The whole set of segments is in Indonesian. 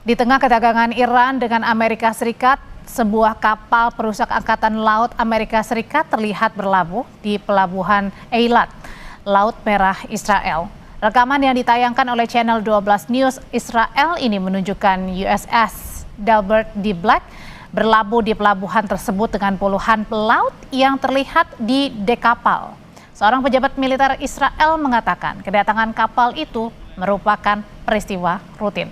Di tengah ketegangan Iran dengan Amerika Serikat, sebuah kapal perusak angkatan laut Amerika Serikat terlihat berlabuh di pelabuhan Eilat, Laut Merah Israel. Rekaman yang ditayangkan oleh channel 12 News Israel ini menunjukkan USS Delbert D. Black berlabuh di pelabuhan tersebut dengan puluhan pelaut yang terlihat di dek kapal. Seorang pejabat militer Israel mengatakan kedatangan kapal itu merupakan peristiwa rutin.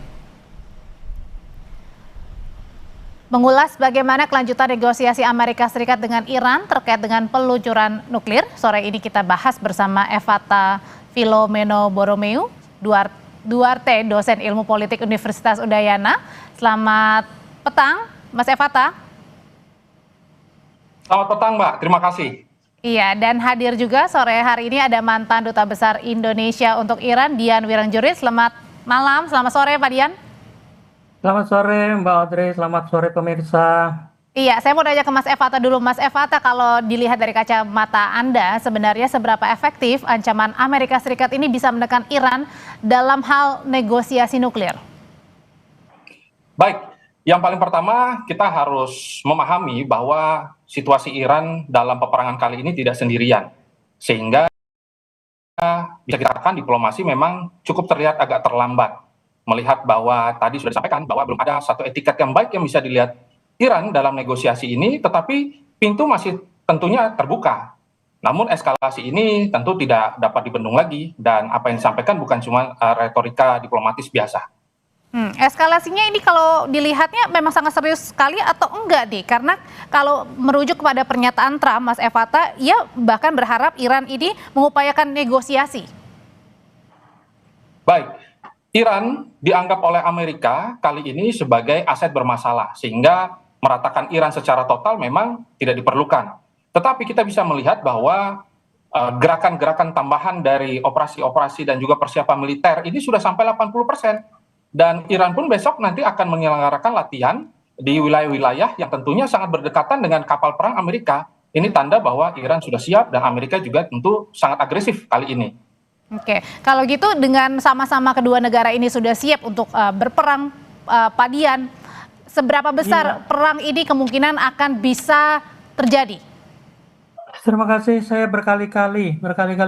Mengulas bagaimana kelanjutan negosiasi Amerika Serikat dengan Iran terkait dengan peluncuran nuklir, sore ini kita bahas bersama Evata Filomeno Borromeo Duarte, dosen ilmu politik Universitas Udayana. Selamat petang, Mas Evata. Selamat petang, Mbak. Terima kasih. Iya, dan hadir juga sore hari ini ada mantan Duta Besar Indonesia untuk Iran, Dian Wirangjurit. Selamat malam, selamat sore Pak Dian. Selamat sore Mbak Audrey, selamat sore pemirsa. Iya, saya mau nanya ke Mas Evata dulu. Mas Evata, kalau dilihat dari kacamata Anda, sebenarnya seberapa efektif ancaman Amerika Serikat ini bisa menekan Iran dalam hal negosiasi nuklir? Baik, yang paling pertama kita harus memahami bahwa situasi Iran dalam peperangan kali ini tidak sendirian. Sehingga bisa kita katakan diplomasi memang cukup terlihat agak terlambat. Melihat bahwa tadi sudah disampaikan bahwa belum ada satu etiket yang baik yang bisa dilihat Iran dalam negosiasi ini, tetapi pintu masih tentunya terbuka. Namun eskalasi ini tentu tidak dapat dibendung lagi, dan apa yang disampaikan bukan cuma retorika diplomatis biasa. Eskalasinya ini kalau dilihatnya memang sangat serius sekali atau enggak nih? Karena kalau merujuk kepada pernyataan Trump, Mas Evata, ia bahkan berharap Iran ini mengupayakan negosiasi. Baik. Iran dianggap oleh Amerika kali ini sebagai aset bermasalah, sehingga meratakan Iran secara total memang tidak diperlukan. Tetapi kita bisa melihat bahwa gerakan-gerakan tambahan dari operasi-operasi dan juga persiapan militer ini sudah sampai 80%. Dan Iran pun besok nanti akan menyelenggarakan latihan di wilayah-wilayah yang tentunya sangat berdekatan dengan kapal perang Amerika. Ini tanda bahwa Iran sudah siap dan Amerika juga tentu sangat agresif kali ini. Oke, kalau gitu dengan sama-sama kedua negara ini sudah siap untuk berperang, Pak Dian, seberapa besar perang ini kemungkinan akan bisa terjadi? Terima kasih, saya berkali-kali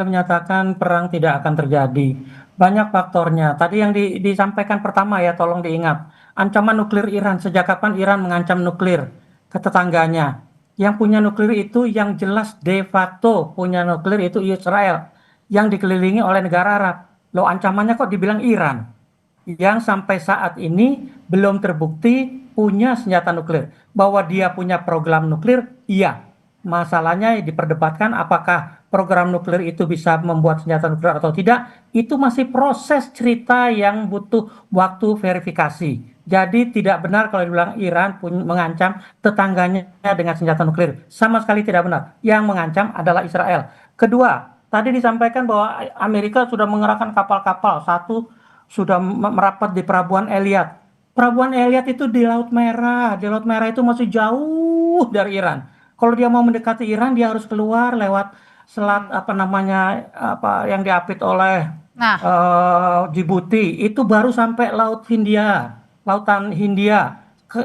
menyatakan perang tidak akan terjadi. Banyak faktornya. Tadi yang disampaikan pertama ya, tolong diingat. Ancaman nuklir Iran, sejak kapan Iran mengancam nuklir ke tetangganya? Yang punya nuklir itu yang jelas de facto punya nuklir itu Israel, yang dikelilingi oleh negara Arab. Loh, ancamannya kok dibilang Iran, yang sampai saat ini belum terbukti punya senjata nuklir. Bahwa dia punya program nuklir, iya. Masalahnya diperdebatkan apakah program nuklir itu bisa membuat senjata nuklir atau tidak. Itu masih proses cerita yang butuh waktu verifikasi. Jadi tidak benar kalau dibilang Iran mengancam tetangganya dengan senjata nuklir. Sama sekali tidak benar. Yang mengancam adalah Israel. Kedua, tadi disampaikan bahwa Amerika sudah mengerahkan kapal-kapal. Satu sudah merapat di Pelabuhan Eilat. Pelabuhan Eilat itu di Laut Merah. Di Laut Merah itu masih jauh dari Iran. Kalau dia mau mendekati Iran, dia harus keluar lewat selat yang diapit oleh Djibouti. Itu baru sampai Lautan Hindia.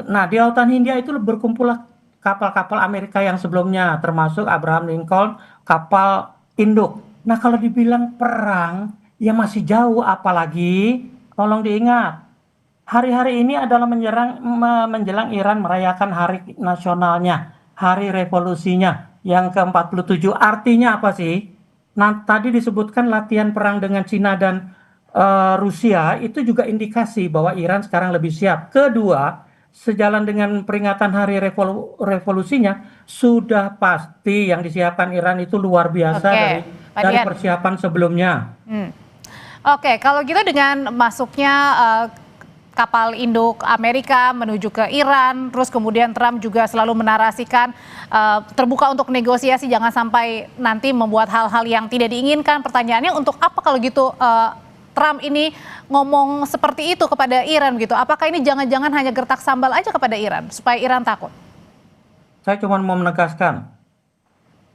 Nah, di Lautan Hindia itu berkumpul kapal-kapal Amerika yang sebelumnya, termasuk Abraham Lincoln, kapal induk. Nah, kalau dibilang perang, ya masih jauh. Apalagi, tolong diingat, hari-hari ini adalah menjelang Iran merayakan hari nasionalnya, hari revolusinya yang ke-47. Artinya apa sih? Nah, tadi disebutkan latihan perang dengan Cina dan Rusia, itu juga indikasi bahwa Iran sekarang lebih siap. Kedua, sejalan dengan peringatan hari revolusinya, sudah pasti yang disiapkan Iran itu luar biasa dari persiapan sebelumnya. Oke, kalau gitu dengan masuknya kapal induk Amerika menuju ke Iran, terus kemudian Trump juga selalu menarasikan terbuka untuk negosiasi, jangan sampai nanti membuat hal-hal yang tidak diinginkan. Pertanyaannya, untuk apa kalau gitu Trump ini ngomong seperti itu kepada Iran gitu? Apakah ini jangan-jangan hanya gertak sambal aja kepada Iran supaya Iran takut? Saya cuma mau menegaskan,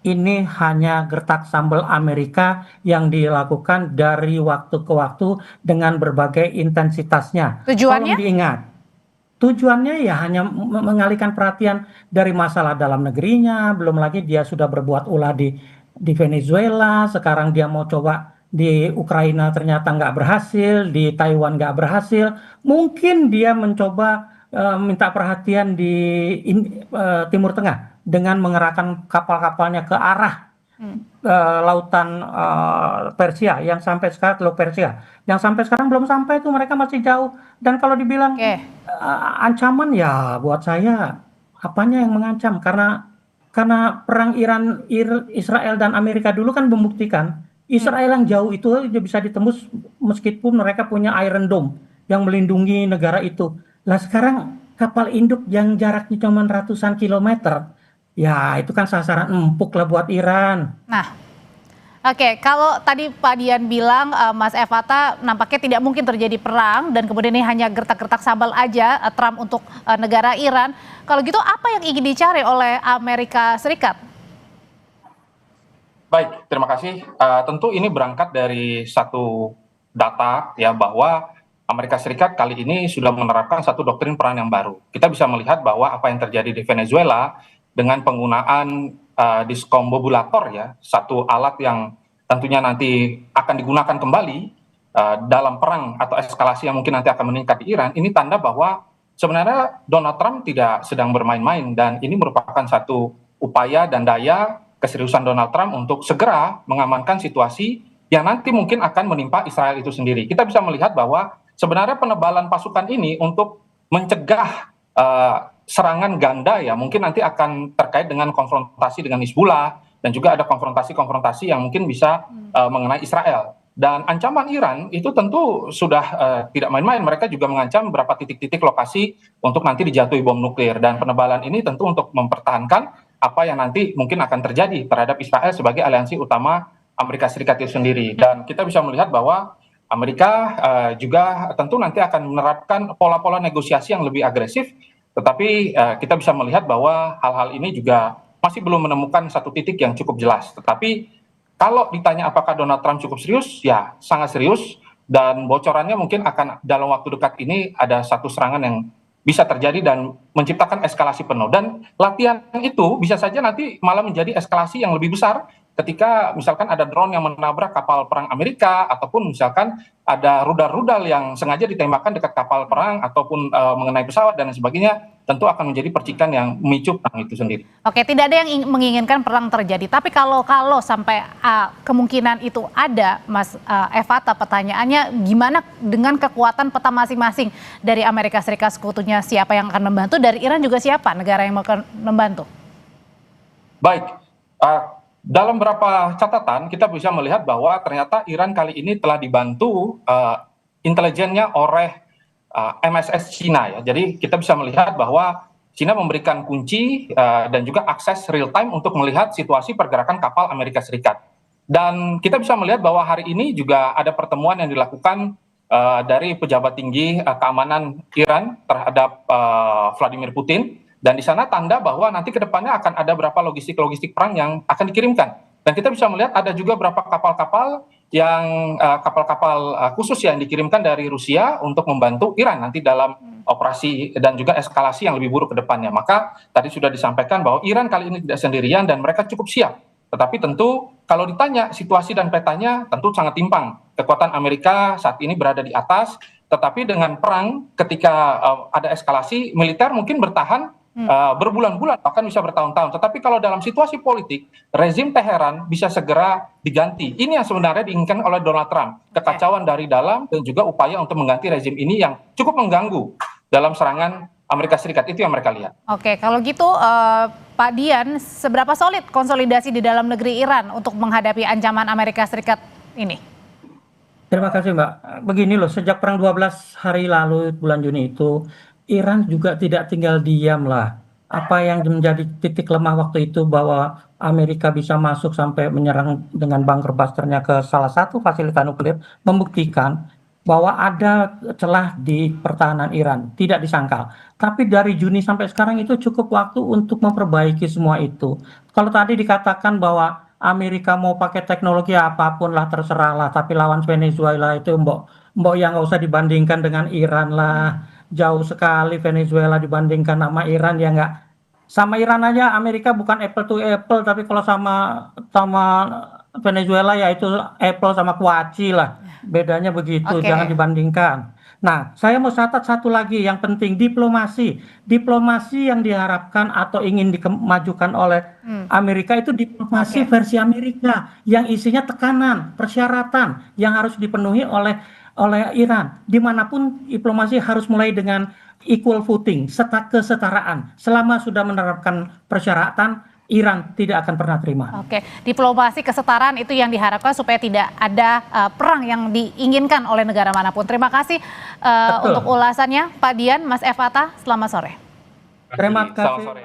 ini hanya gertak sambal Amerika yang dilakukan dari waktu ke waktu dengan berbagai intensitasnya. Tujuannya? Tolong diingat, Tujuannya ya hanya mengalihkan perhatian dari masalah dalam negerinya, belum lagi dia sudah berbuat ulah di Venezuela, sekarang dia mau coba di Ukraina ternyata nggak berhasil, di Taiwan nggak berhasil, mungkin dia mencoba minta perhatian di Timur Tengah dengan mengerahkan kapal-kapalnya ke arah lautan Persia yang sampai sekarang Teluk Persia yang sampai sekarang belum sampai itu mereka masih jauh dan kalau dibilang Oke. ancaman ya buat saya apanya yang mengancam karena perang Israel dan Amerika dulu kan membuktikan Israel yang jauh itu aja bisa ditembus meskipun mereka punya Iron Dome yang melindungi negara itu. Lah sekarang kapal induk yang jaraknya cuma ratusan kilometer, ya itu kan sasaran empuk lah buat Iran. Nah, oke, kalau tadi Pak Dian bilang Mas Evata nampaknya tidak mungkin terjadi perang dan kemudian ini hanya gertak-gertak sambal aja Trump untuk negara Iran. Kalau gitu apa yang ingin dicari oleh Amerika Serikat? Baik, terima kasih. Tentu ini berangkat dari satu data ya bahwa Amerika Serikat kali ini sudah menerapkan satu doktrin perang yang baru. Kita bisa melihat bahwa apa yang terjadi di Venezuela dengan penggunaan diskombobulator ya, satu alat yang tentunya nanti akan digunakan kembali dalam perang atau eskalasi yang mungkin nanti akan meningkat di Iran, ini tanda bahwa sebenarnya Donald Trump tidak sedang bermain-main dan ini merupakan satu upaya dan daya keseriusan Donald Trump untuk segera mengamankan situasi yang nanti mungkin akan menimpa Israel itu sendiri. Kita bisa melihat bahwa sebenarnya penebalan pasukan ini untuk mencegah serangan ganda ya mungkin nanti akan terkait dengan konfrontasi dengan Hizbullah dan juga ada konfrontasi-konfrontasi yang mungkin bisa mengenai Israel. Dan ancaman Iran itu tentu sudah tidak main-main. Mereka juga mengancam beberapa titik-titik lokasi untuk nanti dijatuhi bom nuklir. Dan penebalan ini tentu untuk mempertahankan apa yang nanti mungkin akan terjadi terhadap Israel sebagai aliansi utama Amerika Serikat itu sendiri. Dan kita bisa melihat bahwa Amerika juga tentu nanti akan menerapkan pola-pola negosiasi yang lebih agresif, tetapi kita bisa melihat bahwa hal-hal ini juga masih belum menemukan satu titik yang cukup jelas. Tetapi kalau ditanya apakah Donald Trump cukup serius, ya sangat serius, dan bocorannya mungkin akan dalam waktu dekat ini ada satu serangan yang bisa terjadi dan menciptakan eskalasi penuh. Dan latihan itu bisa saja nanti malah menjadi eskalasi yang lebih besar ketika misalkan ada drone yang menabrak kapal perang Amerika ataupun misalkan ada rudal-rudal yang sengaja ditembakkan dekat kapal perang ataupun mengenai pesawat dan sebagainya, tentu akan menjadi percikan yang memicu perang itu sendiri. Oke, tidak ada yang menginginkan perang terjadi. Tapi kalau sampai kemungkinan itu ada, Mas Evata, pertanyaannya gimana dengan kekuatan peta masing-masing dari Amerika Serikat sekutunya, siapa yang akan membantu, dari Iran juga siapa negara yang akan membantu? Baik, dalam beberapa catatan kita bisa melihat bahwa ternyata Iran kali ini telah dibantu intelijennya oleh MSS Cina ya. Jadi kita bisa melihat bahwa Cina memberikan kunci dan juga akses real time untuk melihat situasi pergerakan kapal Amerika Serikat. Dan kita bisa melihat bahwa hari ini juga ada pertemuan yang dilakukan dari pejabat tinggi keamanan Iran terhadap Vladimir Putin. Dan di sana tanda bahwa nanti ke depannya akan ada berapa logistik perang yang akan dikirimkan. Dan kita bisa melihat ada juga berapa kapal-kapal yang kapal-kapal khusus yang dikirimkan dari Rusia untuk membantu Iran nanti dalam operasi dan juga eskalasi yang lebih buruk ke depannya. Maka tadi sudah disampaikan bahwa Iran kali ini tidak sendirian dan mereka cukup siap. Tetapi tentu kalau ditanya situasi dan petanya tentu sangat timpang. Kekuatan Amerika saat ini berada di atas, tetapi dengan perang ketika ada eskalasi militer mungkin bertahan berbulan-bulan bahkan bisa bertahun-tahun. Tetapi kalau dalam situasi politik rezim Teheran bisa segera diganti. Ini yang sebenarnya diinginkan oleh Donald Trump, kekacauan dari dalam dan juga upaya untuk mengganti rezim ini yang cukup mengganggu dalam serangan Amerika Serikat. Itu yang mereka lihat. Oke, kalau gitu Pak Dian, seberapa solid konsolidasi di dalam negeri Iran untuk menghadapi ancaman Amerika Serikat ini? Terima kasih Mbak. Begini loh, sejak perang 12 hari lalu bulan Juni itu, Iran juga tidak tinggal diam lah. Apa yang menjadi titik lemah waktu itu bahwa Amerika bisa masuk sampai menyerang dengan bunker busternya ke salah satu fasilitas nuklir, membuktikan bahwa ada celah di pertahanan Iran, tidak disangkal. Tapi dari Juni sampai sekarang itu cukup waktu untuk memperbaiki semua itu. Kalau tadi dikatakan bahwa Amerika mau pakai teknologi apapun lah terserah lah, tapi lawan Venezuela itu mbok yang nggak usah dibandingkan dengan Iran lah. jauh sekali Venezuela dibandingkan sama Iran ya nggak. Sama Iran aja Amerika bukan apple to apple, tapi kalau sama Venezuela ya itu apple sama kuaci lah. Bedanya begitu, Oke. jangan dibandingkan. Nah, saya mau catat satu lagi yang penting, diplomasi. Diplomasi yang diharapkan atau ingin dimajukan oleh Amerika itu diplomasi Oke. versi Amerika yang isinya tekanan, persyaratan yang harus dipenuhi oleh Iran. Dimanapun diplomasi harus mulai dengan equal footing, kesetaraan. Selama sudah menerapkan persyaratan, Iran tidak akan pernah terima. Oke, diplomasi kesetaraan itu yang diharapkan supaya tidak ada perang yang diinginkan oleh negara manapun. Terima kasih Betul. untuk ulasannya, Pak Dian, Mas Evata. Selamat sore. Terima Selamat kasih. sore.